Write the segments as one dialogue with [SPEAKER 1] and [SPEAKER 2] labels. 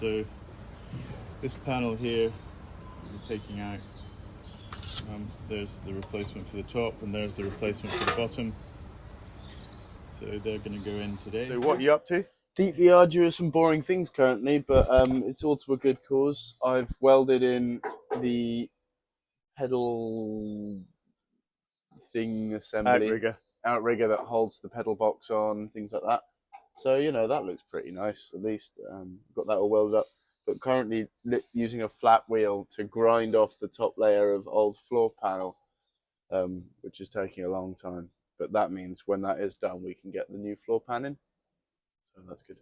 [SPEAKER 1] So this panel here we're taking out. There's the replacement for the top and there's the replacement for the bottom. So they're going to go in today.
[SPEAKER 2] So what are you up to?
[SPEAKER 3] Deeply arduous and boring things currently, but it's all to a good cause. I've welded in the pedal thing assembly, outrigger that holds the pedal box on, things like that. So, you know, that looks pretty nice, at least. Got that all welded up. But currently using a flat wheel to grind off the top layer of old floor panel, which is taking a long time. But that means when that is done, we can get the new floor pan in. So that's good.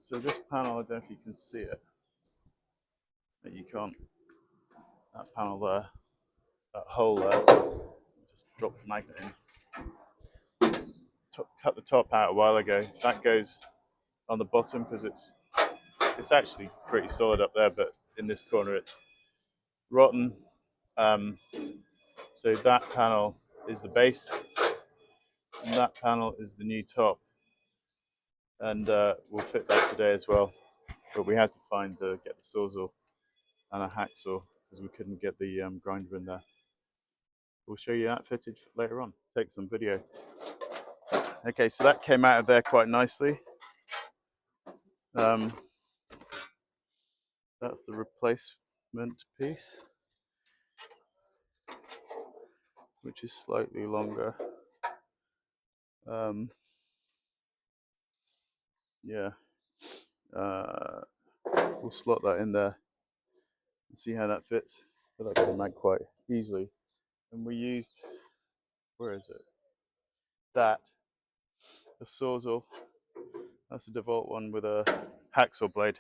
[SPEAKER 1] So this panel, I don't know if you can see it. But you can't. That panel there, that hole there, just drop the magnet in. Cut the top out a while ago. That goes on the bottom because it's actually pretty solid up there, but in this corner it's rotten. So that panel is the base, and that panel is the new top, and we'll fit that today as well. But we had to get the sawzall and a hacksaw because we couldn't get the grinder in there. We'll show you that fitted later on. Take some video. Okay, so that came out of there quite nicely. That's the replacement piece, which is slightly longer. We'll slot that in there and see how that fits. But that came out quite easily. And we used, where is it? The sawzall. That's a DeWalt one with a hacksaw blade.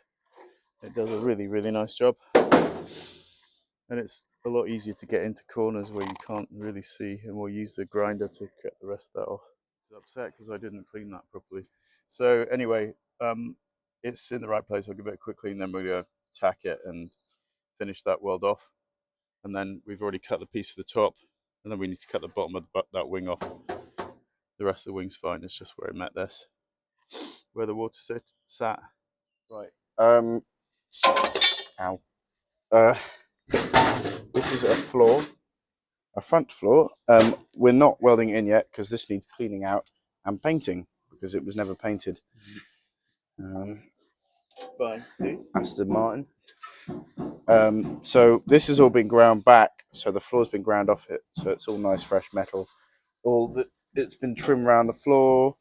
[SPEAKER 1] It does a really, really nice job. And it's a lot easier to get into corners where you can't really see, and we'll use the grinder to cut the rest of that off. I was upset because I didn't clean that properly. So anyway, it's in the right place. I'll give it a quick clean, then we're going to tack it and finish that weld off. And then we've already cut the piece for the top, and then we need to cut the bottom of that wing off. The rest of the wing's fine, it's just where it met this. Where the water sat.
[SPEAKER 3] Right. Ow. This is a floor, a front floor. We're not welding it in yet because this needs cleaning out and painting because it was never painted.
[SPEAKER 1] By
[SPEAKER 3] Aston Martin. So this has all been ground back, so the floor's been ground off it, so it's all nice fresh metal. It's been trimmed around the floor,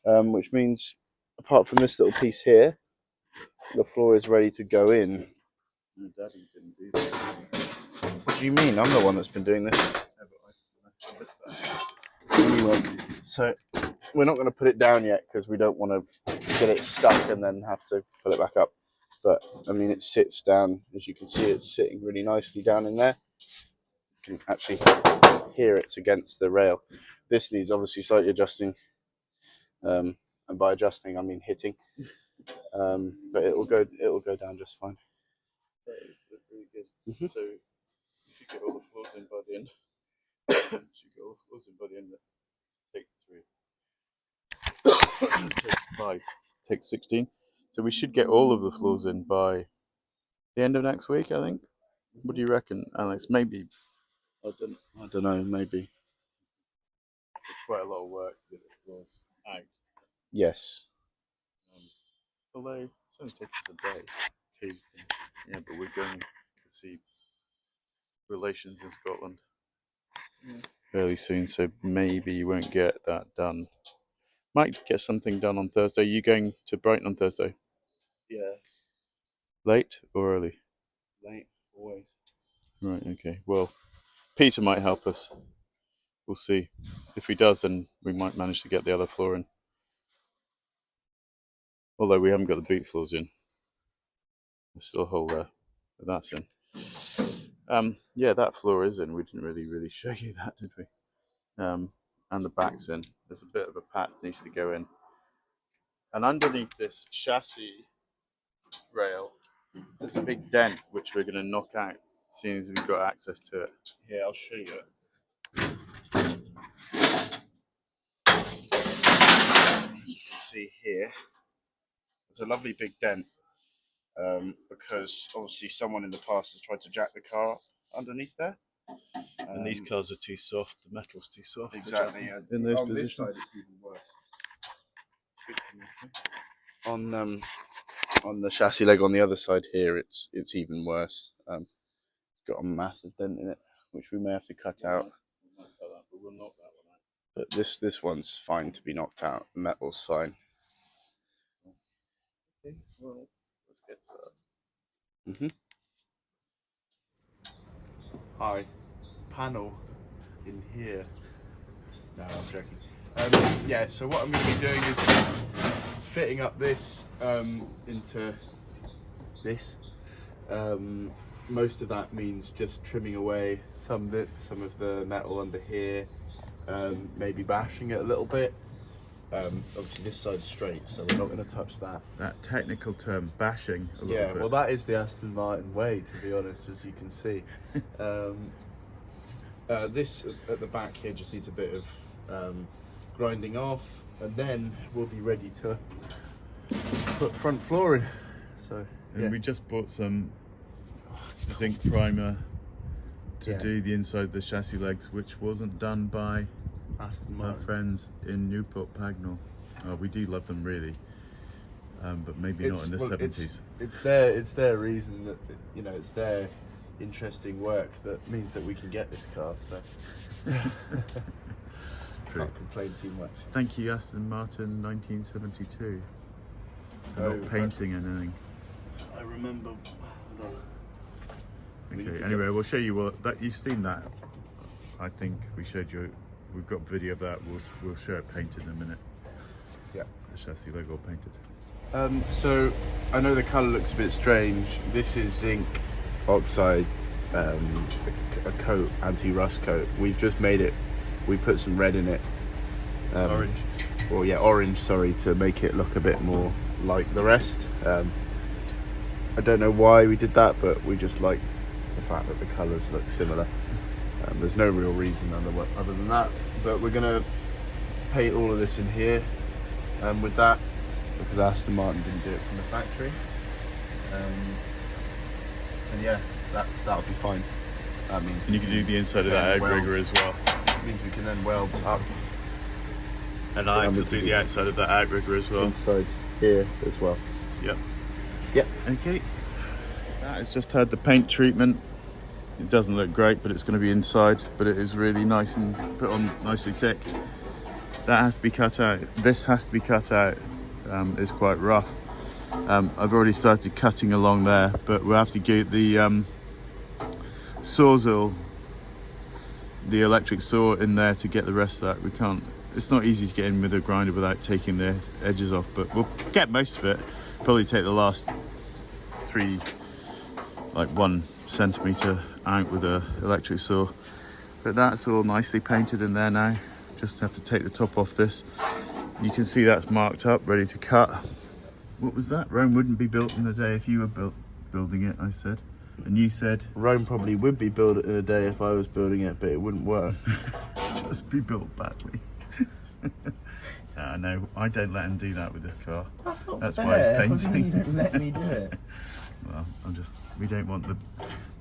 [SPEAKER 3] which means apart from this little piece here, the floor is ready to go in.
[SPEAKER 1] No, Daddy didn't do that.
[SPEAKER 3] What do you mean? I'm the one that's been doing this. Anyway, so we're not going to put it down yet because we don't want to get it stuck and then have to put it back up. But I mean, it sits down, as you can see, it's sitting really nicely down in there. You can actually hear it's against the rail. This needs obviously slightly adjusting, and by adjusting I mean hitting. But it'll go down just fine.
[SPEAKER 1] That is really good. So you should get all the floors in by the end. Take 3. Take 5. Take 16. So we should get all of the floors in by the end of next week, I think. What do you reckon, Alex? Maybe.
[SPEAKER 3] I don't know, maybe.
[SPEAKER 1] It's quite a lot of work to get the floors out.
[SPEAKER 3] Yes.
[SPEAKER 1] Although it's only taken us a day. 2. Yeah, but we're going to see relations in Scotland fairly soon, so maybe you won't get that done. Might get something done on Thursday. You going to Brighton on Thursday?
[SPEAKER 3] Yeah.
[SPEAKER 1] Late or early?
[SPEAKER 3] Late, always.
[SPEAKER 1] Right, okay. Well, Peter might help us. We'll see. If he does, then we might manage to get the other floor in. Although we haven't got the boot floors in. There's still a hole there, but that's in. Yeah, that floor is in. We didn't really show you that, did we? And the back's in. There's a bit of a pat that needs to go in. And underneath this chassis rail, there's a big dent which we're going to knock out as soon as we've got access to it.
[SPEAKER 3] Yeah, I'll show you it. see here, there's a lovely big dent because obviously someone in the past has tried to jack the car up underneath there.
[SPEAKER 1] And these cars are too soft. The metal's too soft.
[SPEAKER 3] Exactly.
[SPEAKER 1] In those
[SPEAKER 3] on
[SPEAKER 1] positions.
[SPEAKER 3] this side, it's even worse. On the chassis leg on the other side here, it's even worse. Got a massive dent in it, which we may have to cut out. But this one's fine to be knocked out. The metal's fine. Okay, well, let's get to that. Hi, panel in here. No, I'm joking. Yeah, so what I'm going to be doing is fitting up this into this. Most of that means just trimming away some of the metal under here, maybe bashing it a little bit. Obviously this side's straight, so we're not going to touch that.
[SPEAKER 1] That technical term, bashing a little bit.
[SPEAKER 3] Yeah, well that is the Aston Martin way, to be honest, as you can see. This at the back here just needs a bit of grinding off, and then we'll be ready to put front floor in. So,
[SPEAKER 1] and we just bought some zinc primer to do the inside of the chassis legs, which wasn't done by
[SPEAKER 3] Aston
[SPEAKER 1] our
[SPEAKER 3] Martin.
[SPEAKER 1] friends in Newport Pagnell. We do love them really, but maybe not in the 70s.
[SPEAKER 3] It's their reason that, you know, it's their interesting work that means that we can get this car. So
[SPEAKER 1] True.
[SPEAKER 3] Can't complain too much.
[SPEAKER 1] Thank you, Aston Martin 1972, for not painting anything.
[SPEAKER 3] I remember.
[SPEAKER 1] Okay. Anyway, we'll show you what that you've seen that. I think we showed you. We've got video of that. We'll show it painted in a minute.
[SPEAKER 3] Yeah.
[SPEAKER 1] The chassis logo painted.
[SPEAKER 3] So I know the colour looks a bit strange. This is zinc oxide, a coat, anti-rust coat. We've just made it. We put some red in it.
[SPEAKER 1] Orange.
[SPEAKER 3] Well, yeah, orange. Sorry, to make it look a bit more like the rest. I don't know why we did that, but we just like the fact that the colours look similar. There's no real reason other than that, but we're gonna paint all of this in here with that, because Aston Martin didn't do it from the factory. And yeah, that'll be fine. That means
[SPEAKER 1] And you can do the inside of that outrigger as well.
[SPEAKER 3] It means we can then weld up
[SPEAKER 1] And I have to do the outside of that outrigger as well.
[SPEAKER 3] inside here as well.
[SPEAKER 1] Yep.
[SPEAKER 3] Yep.
[SPEAKER 1] Okay. That has just had the paint treatment. It doesn't look great, but it's going to be inside, but it is really nice and put on nicely thick. That has to be cut out. This has to be cut out. It's quite rough. I've already started cutting along there, but we'll have to get the sawzall, the electric saw in there to get the rest of that. We can't, it's not easy to get in with a grinder without taking the edges off, but we'll get most of it. Probably take the last 1 centimetre out with a electric saw. But that's all nicely painted in there now. Just have to take the top off this. You can see that's marked up, ready to cut. What was that? Rome wouldn't be built in a day if you were building it, I said. And you said?
[SPEAKER 3] Rome probably would be built in a day if I was building it, but it wouldn't work.
[SPEAKER 1] Just be built badly. No, I don't let him do that with this car.
[SPEAKER 3] That's not
[SPEAKER 1] That's
[SPEAKER 3] fair.
[SPEAKER 1] why it's painting.
[SPEAKER 3] You don't let me do it.
[SPEAKER 1] Well, we don't want the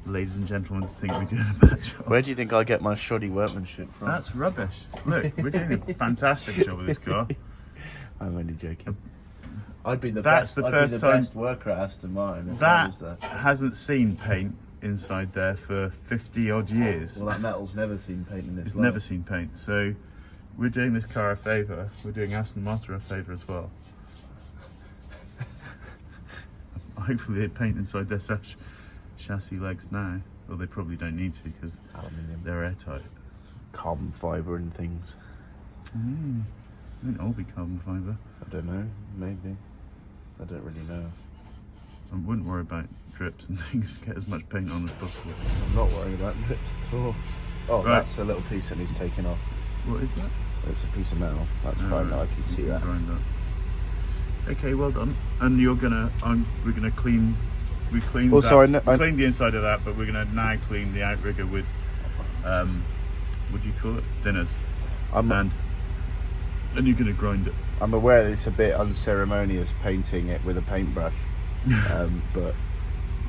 [SPEAKER 1] ladies and gentlemen to think we're doing a bad job.
[SPEAKER 3] Where do you think I get my shoddy workmanship from?
[SPEAKER 1] That's rubbish. Look, we're doing a fantastic job with this car.
[SPEAKER 3] I'm only joking. I'd be the
[SPEAKER 1] That's
[SPEAKER 3] best.
[SPEAKER 1] the
[SPEAKER 3] I'd
[SPEAKER 1] first
[SPEAKER 3] be the
[SPEAKER 1] time
[SPEAKER 3] best worker at Aston Martin. If I
[SPEAKER 1] that
[SPEAKER 3] was there.
[SPEAKER 1] hasn't seen paint inside there for 50 odd years.
[SPEAKER 3] Well, that metal's never seen paint in its
[SPEAKER 1] It's
[SPEAKER 3] life.
[SPEAKER 1] never seen paint. So we're doing this car a favour. We're doing Aston Martin a favour as well. Hopefully they paint inside their chassis legs now. Well, they probably don't need to because
[SPEAKER 3] Aluminium,
[SPEAKER 1] they're airtight.
[SPEAKER 3] carbon fibre and things.
[SPEAKER 1] They won't all be carbon fibre.
[SPEAKER 3] I don't know. Maybe. I don't really know.
[SPEAKER 1] I wouldn't worry about drips and things. Get as much paint on as possible.
[SPEAKER 3] I'm not worried about lips at all. Oh,
[SPEAKER 1] Right.
[SPEAKER 3] That's a little piece that needs taken off.
[SPEAKER 1] What is that?
[SPEAKER 3] It's a piece of metal. That's fine. I can see that.
[SPEAKER 1] Grind that. Okay, well done. And you're gonna, we're gonna clean. We cleaned
[SPEAKER 3] Oh,
[SPEAKER 1] that.
[SPEAKER 3] sorry,
[SPEAKER 1] We cleaned the inside of that, but we're gonna now clean the outrigger with, what do you call it? Thinners.
[SPEAKER 3] I'm
[SPEAKER 1] And And you're going to grind it.
[SPEAKER 3] I'm aware that it's a bit unceremonious painting it with a paintbrush, but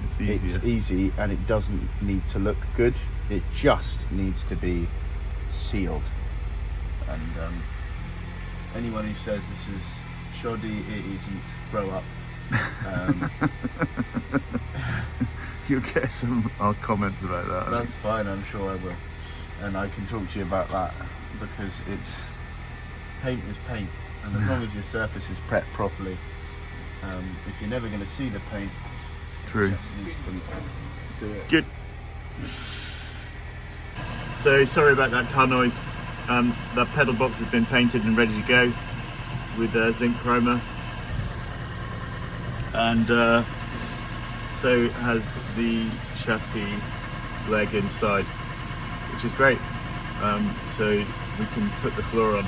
[SPEAKER 1] It's easier.
[SPEAKER 3] it's easy and it doesn't need to look good. It just needs to be sealed. And anyone who says this is shoddy, it isn't. Grow up.
[SPEAKER 1] You'll get some odd comments about that.
[SPEAKER 3] That's fine, I'm sure I will. And I can talk to you about that because it's paint is paint, and as long as your surface is prepped properly, if you're never going to see the paint,
[SPEAKER 1] True.
[SPEAKER 3] it just needs to do it.
[SPEAKER 1] Good. So sorry about that car noise. That pedal box has been painted and ready to go with zinc chroma, and so has the chassis leg inside, which is great. So we can put the floor on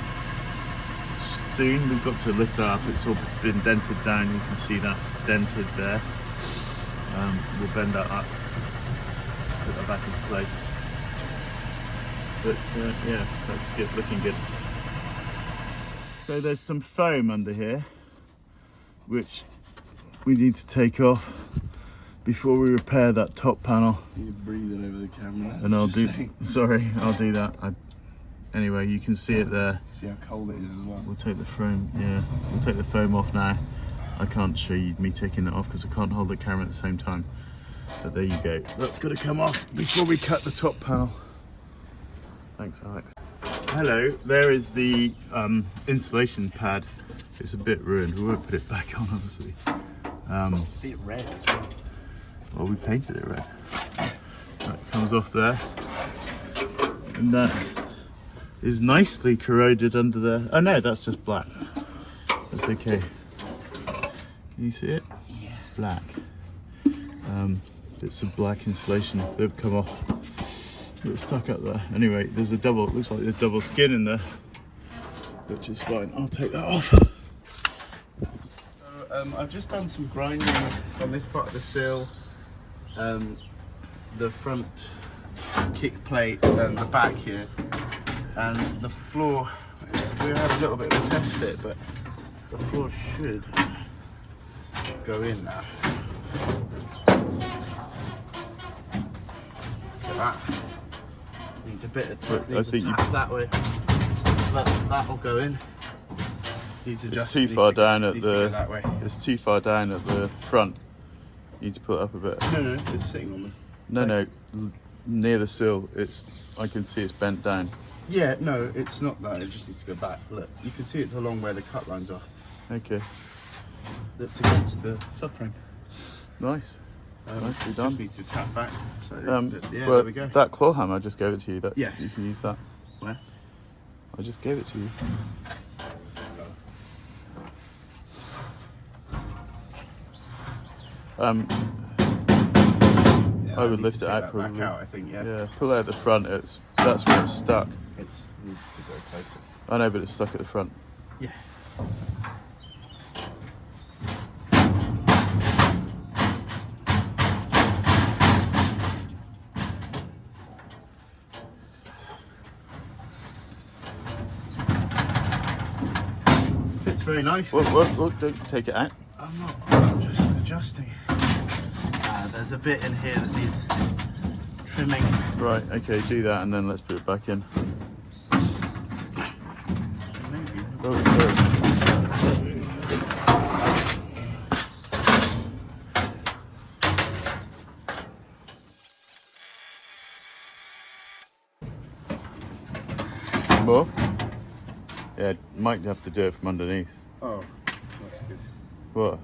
[SPEAKER 1] soon. We've got to lift that up. It's all been dented down. You can see that's dented there. We'll bend that up, put that back into place. But yeah, that's good, looking good. So there's some foam under here, which we need to take off before we repair that top panel.
[SPEAKER 3] You're breathing over the camera.
[SPEAKER 1] And I'll do, sorry, I'll do that. Anyway, you can see it there.
[SPEAKER 3] See how cold it is as well.
[SPEAKER 1] We'll take the foam, yeah, we'll take the foam off now. I can't show you me taking that off because I can't hold the camera at the same time. But there you go. That's got to come off before we cut the top panel. Thanks, Alex. Hello, there is the insulation pad. It's a bit ruined. We won't put it back on, obviously.
[SPEAKER 3] It's a bit red as well.
[SPEAKER 1] Well, we painted it red. That comes off there. And that is nicely corroded under there. Oh no, that's just black. That's okay. Can you see it?
[SPEAKER 3] Yeah.
[SPEAKER 1] Black. Bits of black insulation. They've come off. It's stuck up there. Anyway, there's a double, it looks like there's double skin in there, which is fine. I'll take that off.
[SPEAKER 3] So, I've just done some grinding on this part of the sill, the front kick plate and the back here, and the floor. We had a little bit of a test fit, but the floor should go in now. Look at that. Needs a bit of tap that way. That'll go in. Needs
[SPEAKER 1] It's too far down at the. It's too far down at the front. You need to put it up a bit.
[SPEAKER 3] No, it's sitting on the.
[SPEAKER 1] No, near the sill. I can see it's bent down.
[SPEAKER 3] Yeah, no, it's not that. It just needs to go back. Look, you can see it along where the cut lines are.
[SPEAKER 1] Okay.
[SPEAKER 3] That's against the subframe.
[SPEAKER 1] Nice. Nicely done.
[SPEAKER 3] Just needs to tap back. So, yeah,
[SPEAKER 1] well,
[SPEAKER 3] there we go.
[SPEAKER 1] that claw hammer, I just gave it to you. That
[SPEAKER 3] Yeah.
[SPEAKER 1] You can use that.
[SPEAKER 3] Where?
[SPEAKER 1] I just gave it to you.
[SPEAKER 3] Yeah,
[SPEAKER 1] I would
[SPEAKER 3] need
[SPEAKER 1] lift
[SPEAKER 3] to
[SPEAKER 1] it
[SPEAKER 3] take
[SPEAKER 1] out
[SPEAKER 3] that
[SPEAKER 1] probably.
[SPEAKER 3] back out, I think, yeah.
[SPEAKER 1] Yeah, pull it at the front. That's where it's stuck.
[SPEAKER 3] It needs to go closer.
[SPEAKER 1] I know, but it's stuck at the front.
[SPEAKER 3] Yeah. Fits very nice.
[SPEAKER 1] What, don't take it out.
[SPEAKER 3] I'm not. I'm just adjusting. There's a bit in here that needs trimming.
[SPEAKER 1] Right, okay, do that and then let's put it back in.
[SPEAKER 3] Maybe.
[SPEAKER 1] Oh, sorry. More? Yeah, might have to do it from underneath.
[SPEAKER 3] Oh, that's good.
[SPEAKER 1] What?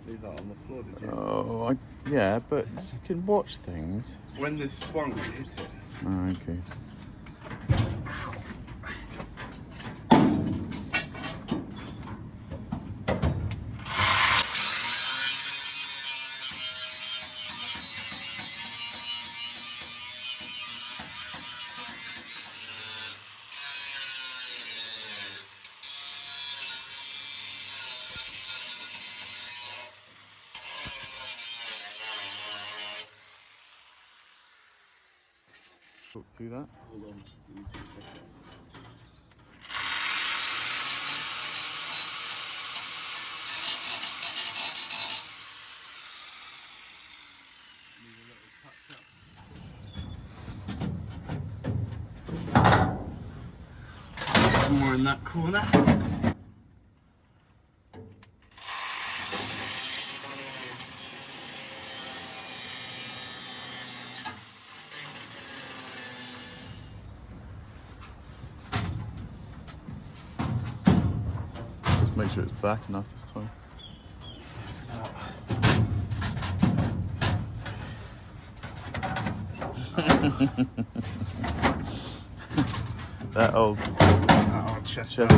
[SPEAKER 3] Leave that on the floor, did you?
[SPEAKER 1] Oh, yeah, but you can watch things.
[SPEAKER 3] When this swung, you hit it.
[SPEAKER 1] Oh, okay. Talk through that.
[SPEAKER 3] Hold on, give me 2 seconds. One more in that corner.
[SPEAKER 1] Just make sure it's back enough this time. That old chestnut.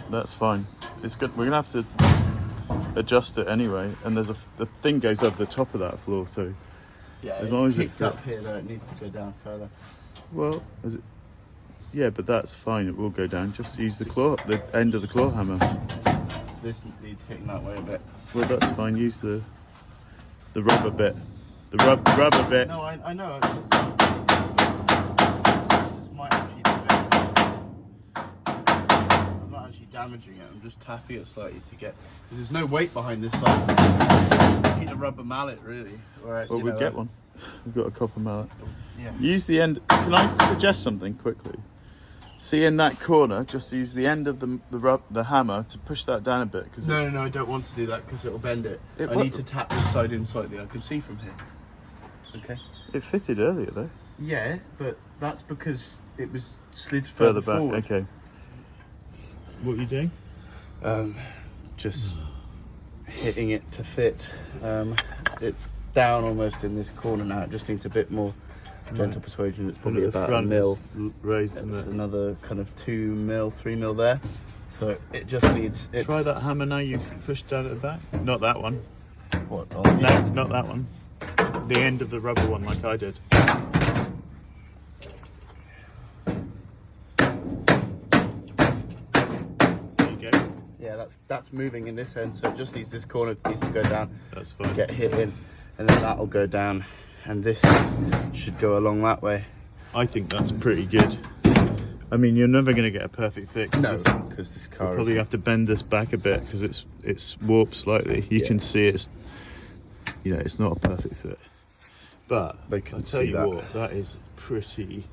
[SPEAKER 1] That's fine. It's good. We're gonna have to adjust it anyway, and the thing goes over the top of that floor too.
[SPEAKER 3] Yeah,
[SPEAKER 1] as long as
[SPEAKER 3] it's
[SPEAKER 1] it
[SPEAKER 3] kicked up
[SPEAKER 1] fits.
[SPEAKER 3] here though, it needs to go down further.
[SPEAKER 1] Well, is it? Yeah, but that's fine. It will go down. Just use the end of the claw hammer.
[SPEAKER 3] This needs hitting that way a bit.
[SPEAKER 1] Well, that's fine. Use the rubber bit. The rubber bit.
[SPEAKER 3] No, I know. This might actually be a bit. I'm not actually damaging it. I'm just tapping it slightly to get. Because there's no weight behind this side. You need a rubber mallet, really. Or,
[SPEAKER 1] Well, we'll get one. We've got a copper mallet.
[SPEAKER 3] Yeah.
[SPEAKER 1] Use the end. Can I suggest something quickly? See, in that corner, just use the end of the hammer to push that down a bit. Cause
[SPEAKER 3] No, I don't want to do that because it'll bend it. I need to tap this side in slightly. I can see from here. Okay.
[SPEAKER 1] It fitted earlier though.
[SPEAKER 3] Yeah, but that's because it was slid
[SPEAKER 1] Further back.
[SPEAKER 3] forward.
[SPEAKER 1] Okay. What are you doing?
[SPEAKER 3] Just hitting it to fit. It's down almost in this corner now. It just needs a bit more gentle persuasion. It's probably about a mil.
[SPEAKER 1] Raised,
[SPEAKER 3] It's another kind of 2 mil, 3 mil there. So it just needs.
[SPEAKER 1] Try that hammer now. You pushed down at the back. Not that one.
[SPEAKER 3] What?
[SPEAKER 1] No, not that one. The end of the rubber one, like I did. There you go.
[SPEAKER 3] Yeah, that's moving in this end, so it just needs this corner needs to go down.
[SPEAKER 1] That's fine.
[SPEAKER 3] Get hit in, and then that'll go down, and this should go along that way.
[SPEAKER 1] I think that's pretty good. I mean, you're never going to get a perfect fit.
[SPEAKER 3] No, because this car.
[SPEAKER 1] You'll probably have to bend this back a bit because it's warped slightly. You can see it's not a perfect fit. But
[SPEAKER 3] They can
[SPEAKER 1] I tell
[SPEAKER 3] see
[SPEAKER 1] you
[SPEAKER 3] that.
[SPEAKER 1] what, that is pretty.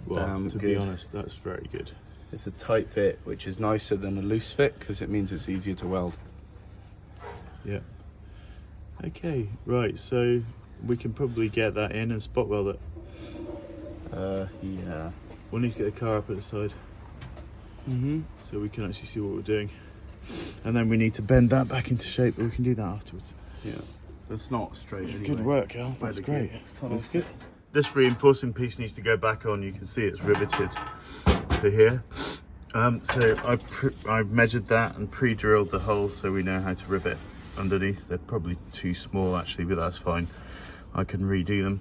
[SPEAKER 1] Well, to be honest, that's very good.
[SPEAKER 3] It's a tight fit, which is nicer than a loose fit because it means it's easier to weld.
[SPEAKER 1] Yeah. Okay, right. So we can probably get that in and spot weld it.
[SPEAKER 3] Yeah.
[SPEAKER 1] We'll need to get the car up at the side so we can actually see what we're doing, and then we need to bend that back into shape. But we can do that afterwards.
[SPEAKER 3] Yeah. It's not straight. Anyway.
[SPEAKER 1] Good work, Al. That's great.
[SPEAKER 3] That's good.
[SPEAKER 1] This reinforcing piece needs to go back on. You can see it's riveted to here. So I've measured that and pre-drilled the holes so we know how to rivet underneath. They're probably too small actually, but that's fine. I can redo them.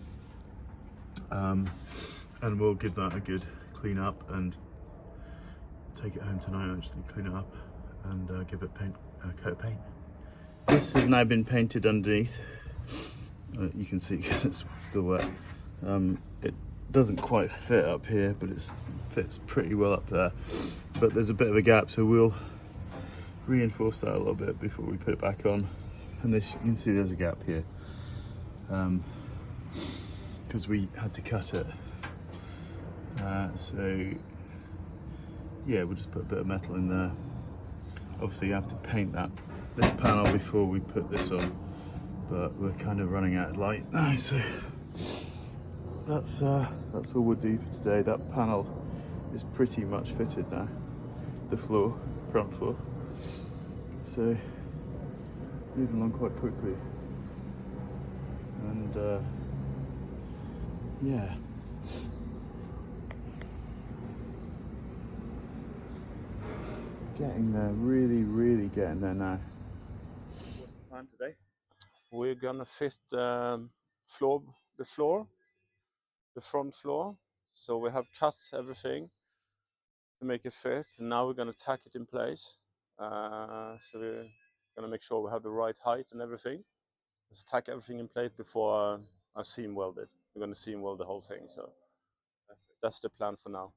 [SPEAKER 1] And we'll give that a good clean up and take it home tonight, actually clean it up and give it a coat of paint. This has now been painted underneath. You can see because it's still wet. It doesn't quite fit up here, but it fits pretty well up there. But there's a bit of a gap, so we'll reinforce that a little bit before we put it back on. And this, you can see there's a gap here because we had to cut it. So yeah, we'll just put a bit of metal in there. Obviously you have to paint this panel before we put this on, but we're kind of running out of light now, so that's all we'll do for today. That panel is pretty much fitted now, the front floor, so moving along quite quickly. And yeah, getting there, really getting there now. What's the plan today?
[SPEAKER 2] We're gonna fit the front floor. So we have cut everything to make it fit, and now we're gonna tack it in place. So we're gonna make sure we have the right height and everything. Let's tack everything in place before I seam weld it. We're gonna seam weld the whole thing. So that's the plan for now.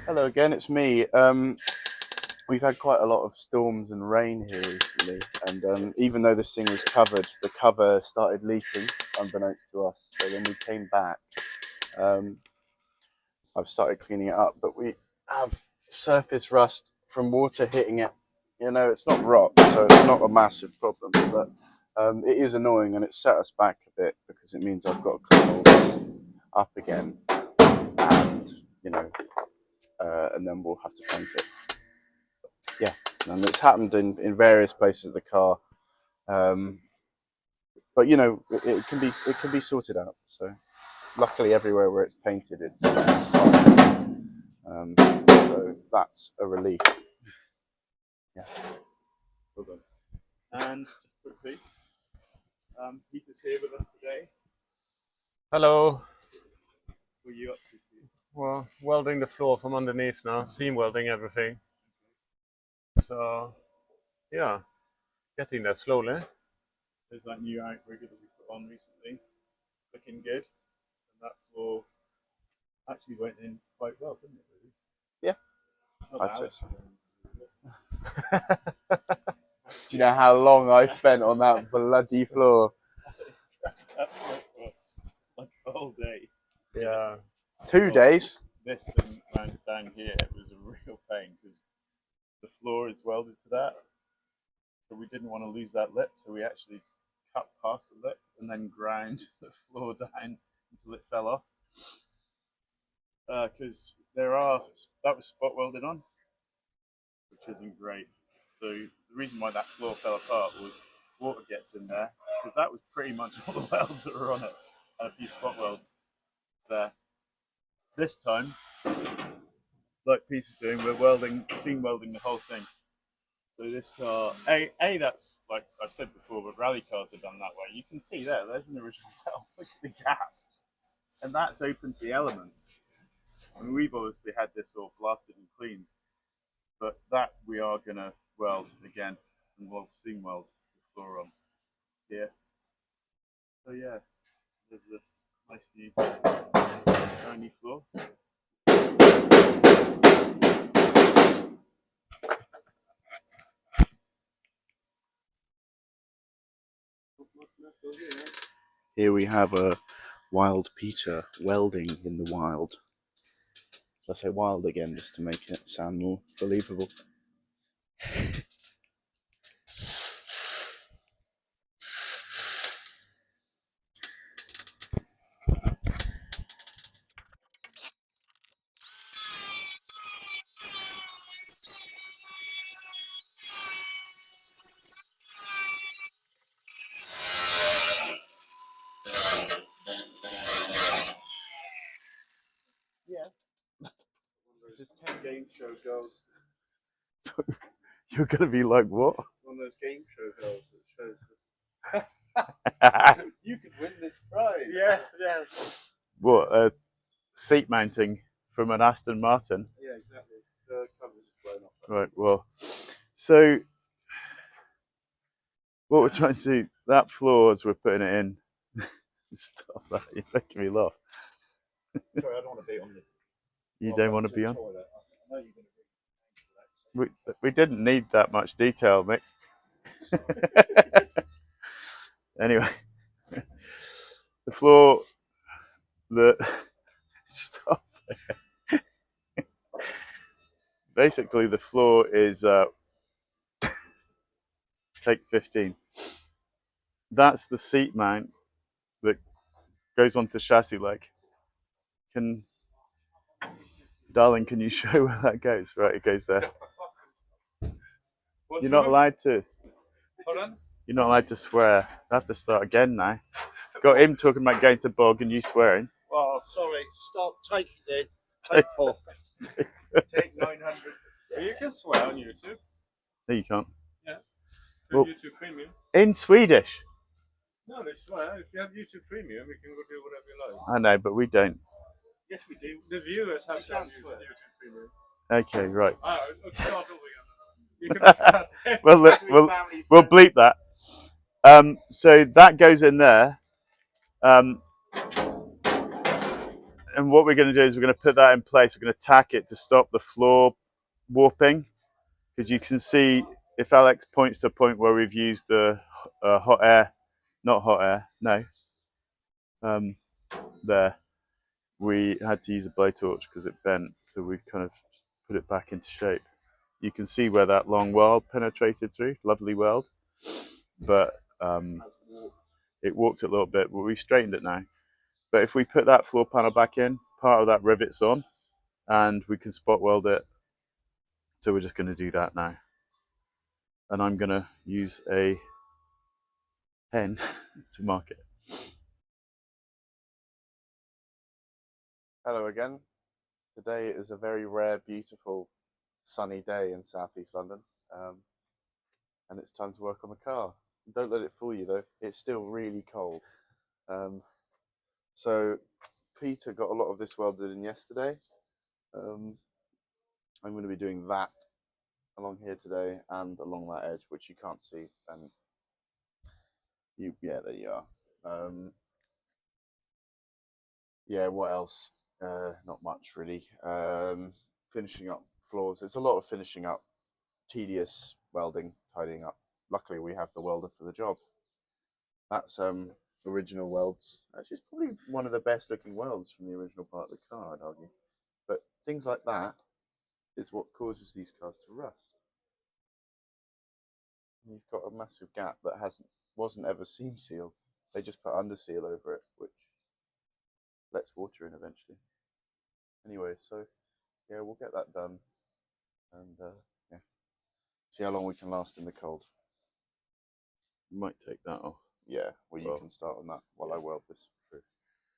[SPEAKER 3] Hello again, it's me. We've had quite a lot of storms and rain here recently, and even though this thing was covered, the cover started leaking, unbeknownst to us. So when we came back, I've started cleaning it up, but we have surface rust from water hitting it. You know, it's not rock, so it's not a massive problem, but it is annoying, and it set us back a bit because it means I've got to clean all this up again, and you know, and then we'll have to paint it. Yeah, and it's happened in various places of the car, but you know, it can be sorted out. So luckily, everywhere where it's painted, it's fine. So that's a relief. Yeah.
[SPEAKER 1] Well done. And just quickly, Peter's here with us today.
[SPEAKER 2] Hello.
[SPEAKER 1] What are you up to, Pete?
[SPEAKER 2] Well, welding the floor from underneath now, seam welding everything. So, yeah, getting there slowly.
[SPEAKER 1] There's that new outrigger that we put on recently, looking good. And that floor actually went in quite well, didn't it, really?
[SPEAKER 3] Yeah,
[SPEAKER 1] Not
[SPEAKER 3] I'd say
[SPEAKER 1] Alex
[SPEAKER 3] so.
[SPEAKER 1] going.
[SPEAKER 3] Do you know how long I spent on that bloody floor?
[SPEAKER 1] Like a whole day.
[SPEAKER 2] Yeah.
[SPEAKER 3] 2 days.
[SPEAKER 1] This thing down here, it was a real pain because the floor is welded to that. So we didn't want to lose that lip, so we actually cut past the lip and then ground the floor down until it fell off. Because that was spot welded on, which isn't great. So the reason why that floor fell apart was water gets in there, because that was pretty much all the welds that were on it, and a few spot welds there. This time, like Peter's doing, we're seam welding the whole thing. So this car, that's like I've said before, but rally cars are done that way. You can see there's an original well. Look at the gap, and that's open to the elements. I mean, we've obviously had this all blasted and cleaned, but that we are gonna weld again, and we'll seam weld the floor on here. So yeah, there's this nice new shiny floor.
[SPEAKER 3] Here we have a wild Peter welding in the wild. I say wild again just to make it sound more believable.
[SPEAKER 1] Yeah.
[SPEAKER 3] This is 10 game show girls.
[SPEAKER 1] You're gonna be like, what?
[SPEAKER 3] One of those game show girls that shows this. You could win this prize.
[SPEAKER 1] Yes. What? Seat mounting from an Aston Martin.
[SPEAKER 3] Yeah, exactly. The cover's blown off.
[SPEAKER 1] Right. Well, so what we're trying to do, that floor as we're putting it in. Stop that! You're making me laugh.
[SPEAKER 3] Sorry, I don't want to be on the.
[SPEAKER 1] You don't want to be on. We didn't need that much detail, Mick. Anyway, the floor. Stop. Basically, the floor is take 15. That's the seat mount that goes onto the chassis leg. Darling, can you show where that goes? Right, it goes there. You're not allowed to.
[SPEAKER 2] Hold on.
[SPEAKER 1] You're not allowed to swear. I have to start again now. Got him talking about going to bog and you swearing.
[SPEAKER 3] Oh, sorry. Stop. Take it. Take 4. Take 900.
[SPEAKER 2] You can swear on YouTube.
[SPEAKER 1] No, you can't.
[SPEAKER 2] Yeah.
[SPEAKER 1] Well,
[SPEAKER 2] YouTube Premium.
[SPEAKER 1] in Swedish.
[SPEAKER 2] No, they swear. If you have YouTube Premium, you can go do whatever you like.
[SPEAKER 1] I know, but we don't.
[SPEAKER 3] Yes, we do.
[SPEAKER 2] The viewers have to have
[SPEAKER 3] swear.
[SPEAKER 2] YouTube Premium.
[SPEAKER 1] Okay, right.
[SPEAKER 2] Let's start over again. You can start.
[SPEAKER 1] Well, we'll bleep that. So that goes in there. and what we're going to do is we're going to put that in place. We're going to tack it to stop the floor warping, because you can see if Alex points to a point where we've used the hot air, not hot air, no, there, we had to use a blowtorch because it bent, so we kind of put it back into shape. You can see where that long weld penetrated through, lovely weld, but it warped it a little bit, but we straightened it now. But if we put that floor panel back in, part of that rivet's on, and we can spot weld it. So we're just going to do that now. And I'm going to use a pen to mark it.
[SPEAKER 3] Hello again. Today is a very rare, beautiful, sunny day in southeast London, and it's time to work on the car. Don't let it fool you though, it's still really cold. So Peter got a lot of this welded in yesterday. I'm going to be doing that along here today and along that edge, which you can't see, and yeah, there you are. Yeah, what else? Not much really. Finishing up floors. It's a lot of finishing up, tedious welding, tidying up. Luckily, we have the welder for the job. That's original welds. Actually, it's probably one of the best looking welds from the original part of the car, I'd argue. But things like that is what causes these cars to rust. You've got a massive gap that wasn't ever seam sealed. They just put under seal over it, which lets water in eventually. Anyway, so yeah, we'll get that done, and yeah, see how long we can last in the cold.
[SPEAKER 1] You might take that off.
[SPEAKER 3] Yeah, well, you can start on that while I weld this through.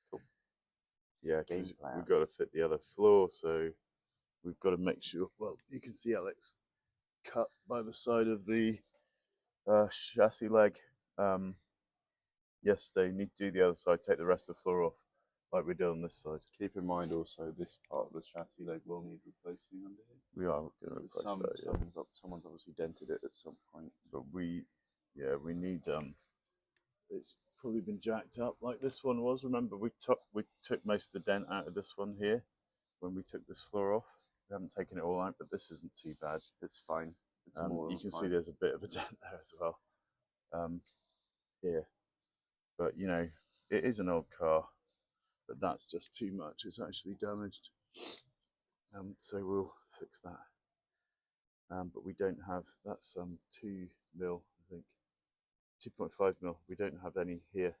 [SPEAKER 3] Cool.
[SPEAKER 1] Yeah, because we've got to fit the other floor, so we've got to make sure. Well, you can see Alex cut by the side of the chassis leg yesterday. You need to do the other side, take the rest of the floor off, like we did on this side.
[SPEAKER 3] Keep in mind also this part of the chassis leg will need replacing under here.
[SPEAKER 1] We are going to replace that. Yeah.
[SPEAKER 3] Someone's obviously dented it at some point,
[SPEAKER 1] but we need it's probably been jacked up like this one was. Remember, we took most of the dent out of this one here when we took this floor off. We haven't taken it all out, but this isn't too bad.
[SPEAKER 3] It's fine. It's
[SPEAKER 1] you can see there's a bit of a dent there as well. Here, but you know, it is an old car, but that's just too much. It's actually damaged, so we'll fix that. But we don't have, that's 2 mil, I think, 2.5 mil. We don't have any here,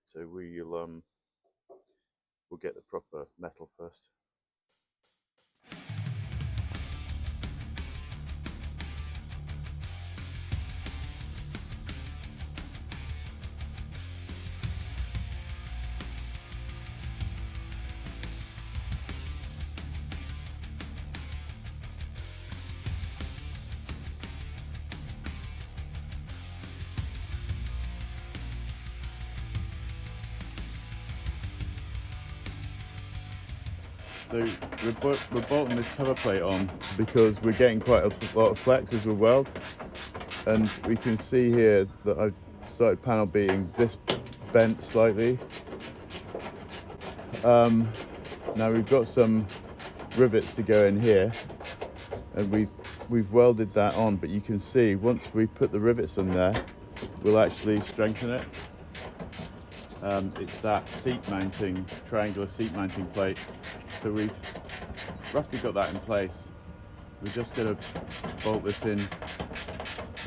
[SPEAKER 1] so we'll get the proper metal first. So we're bolting this cover plate on because we're getting quite a lot of flex as we weld, and we can see here that I've started panel beating this bent slightly. Now we've got some rivets to go in here, and we've welded that on, but you can see once we put the rivets in there, we'll actually strengthen it. It's that triangular seat mounting plate. So we've roughly got that in place. We're just going to bolt this in.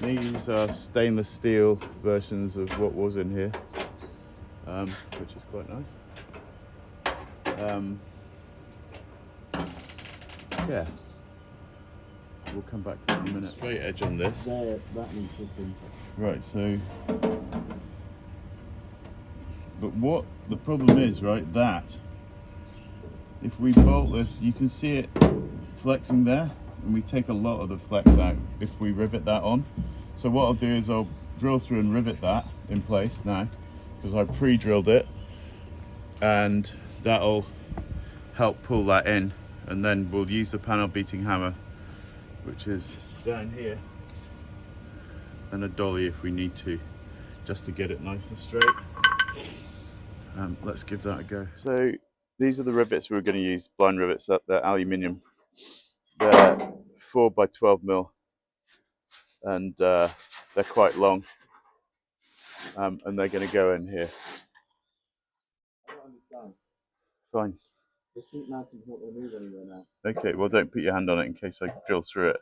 [SPEAKER 1] These are stainless steel versions of what was in here, which is quite nice. Yeah, we'll come back to that in a minute. Straight edge on this.
[SPEAKER 3] That needs fitting.
[SPEAKER 1] Right, so, but what the problem is, right, that if we bolt this, you can see it flexing there, and we take a lot of the flex out if we rivet that on. So what I'll do is I'll drill through and rivet that in place now, because I pre-drilled it, and that'll help pull that in, and then we'll use the panel beating hammer, which is down here, and a dolly if we need to, just to get it nice and straight. Let's give that a go. So These are the rivets we're going to use, blind rivets. That they're aluminium. They're 4 by 12 mil, and they're quite long. And they're going to go in here.
[SPEAKER 3] I don't understand.
[SPEAKER 1] Fine.
[SPEAKER 3] The sheet mounting's not going to move anywhere now.
[SPEAKER 1] Okay, well don't put your hand on it in case I drill through it.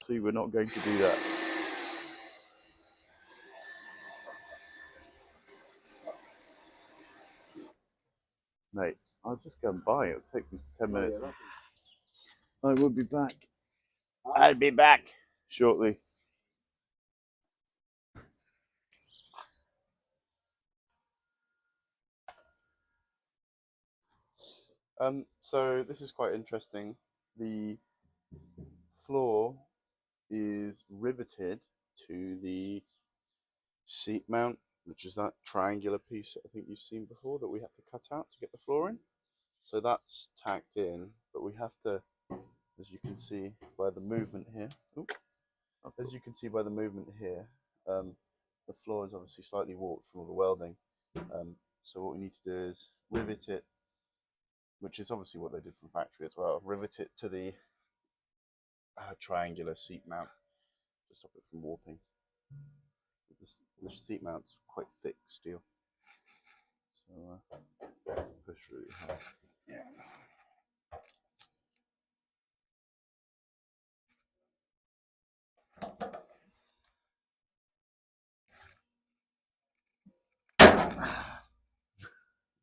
[SPEAKER 1] See, we're not going to do that. Mate, I'll just go and buy it. It'll take me 10 minutes. I will be back. I'll be back shortly.
[SPEAKER 3] So this is quite interesting. The floor is riveted to the seat mount, which is that triangular piece that I think you've seen before that we have to cut out to get the floor in. So that's tacked in, but we have to, as you can see by the movement here, the floor is obviously slightly warped from all the welding. So what we need to do is rivet it, which is obviously what they did from factory as well, rivet it to the triangular seat mount to stop it from warping. The seat mount's quite thick steel, so push really hard. Yeah.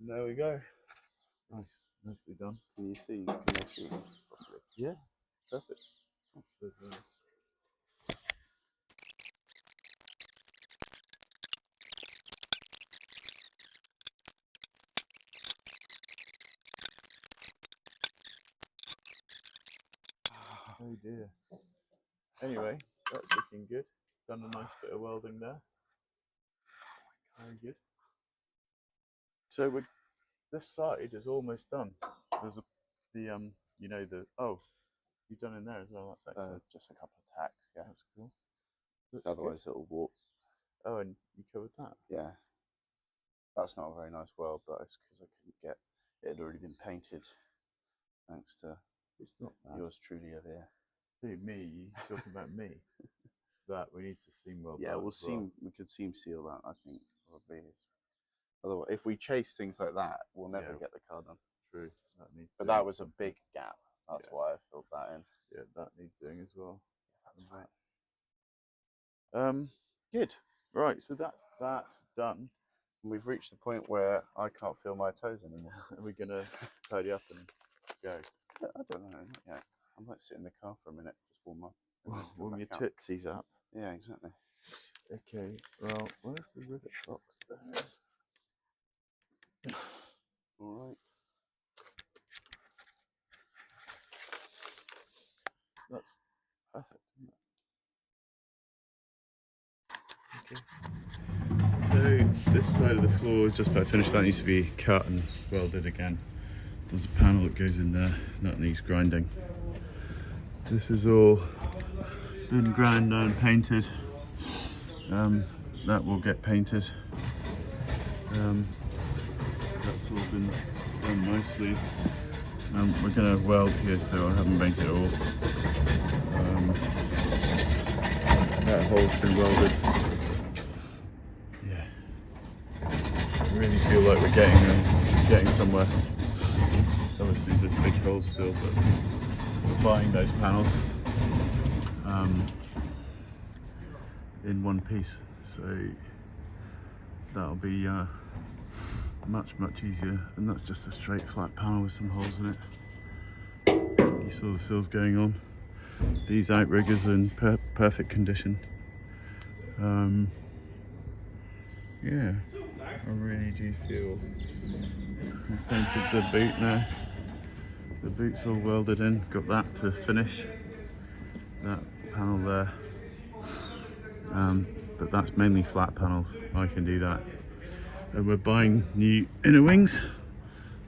[SPEAKER 3] There we go.
[SPEAKER 1] Nice, nicely done.
[SPEAKER 3] Can you see? Can I see this properly?
[SPEAKER 1] Yeah,
[SPEAKER 3] Perfect.
[SPEAKER 1] Oh dear. Anyway, that's looking good. Done a nice bit of welding there. Very good. So this side is almost done. There's you've done in there as well. That's excellent.
[SPEAKER 3] Just a couple of tacks. Yeah,
[SPEAKER 1] That's cool.
[SPEAKER 3] otherwise it'll warp.
[SPEAKER 1] Oh, and you covered that.
[SPEAKER 3] Yeah, that's not a very nice weld, but it's because I couldn't get it had already been painted, thanks to yours truly over here.
[SPEAKER 1] Who, me? You talking about me? That we need to seam weld.
[SPEAKER 3] Yeah, we could seam seal that. I think probably. Otherwise, if we chase things like that, we'll never get the car done.
[SPEAKER 1] True. But
[SPEAKER 3] that was a big gap. That's why I filled that in.
[SPEAKER 1] Yeah, that needs doing as well.
[SPEAKER 3] That's fine.
[SPEAKER 1] Good. Right, so that's that done.
[SPEAKER 3] And we've reached the point where I can't feel my toes anymore.
[SPEAKER 1] Are we gonna tidy up and go?
[SPEAKER 3] I don't know. Not yet. I might sit in the car for a minute, just warm up.
[SPEAKER 1] Warm your tootsies up.
[SPEAKER 3] Yeah, exactly.
[SPEAKER 1] Okay. Well, where's the rivet box there?
[SPEAKER 3] All right.
[SPEAKER 1] That's perfect, isn't it? Okay. So this side of the floor is just about finished. That needs to be cut and welded again. There's a panel that goes in there. That needs grinding. This is all been ground down and painted. That will get painted. That's all been done nicely. We're going to weld here, so I haven't painted it all. That hole's been welded. Yeah, I really feel like we're getting somewhere. Obviously there's big holes still, but we're buying those panels in one piece, so that'll be much easier. And that's just a straight flat panel with some holes in it. You saw the seals going on. These outriggers are in perfect condition. Yeah, I really do feel I painted the boot now. The boot's all welded in, got that to finish, that panel there. But that's mainly flat panels, I can do that. And we're buying new inner wings.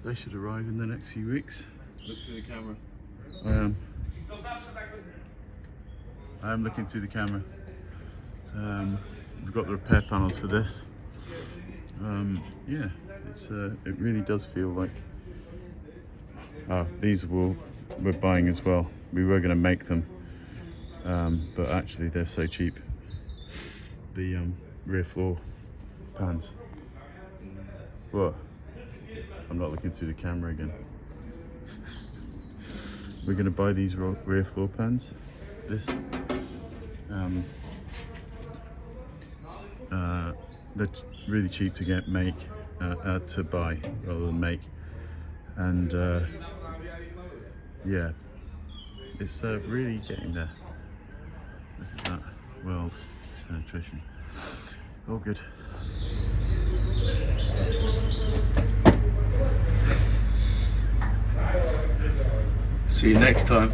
[SPEAKER 1] They should arrive in the next few weeks.
[SPEAKER 3] Look through the camera.
[SPEAKER 1] I am looking through the camera. We've got the repair panels for this. Yeah, it really does feel like. These we're buying as well. We were going to make them, but actually they're so cheap. The rear floor pans. What? I'm not looking through the camera again. We're going to buy these rear floor pans. They're really cheap to to buy rather than make, and yeah, it's really getting there. Look at that weld penetration. All good. See you next time.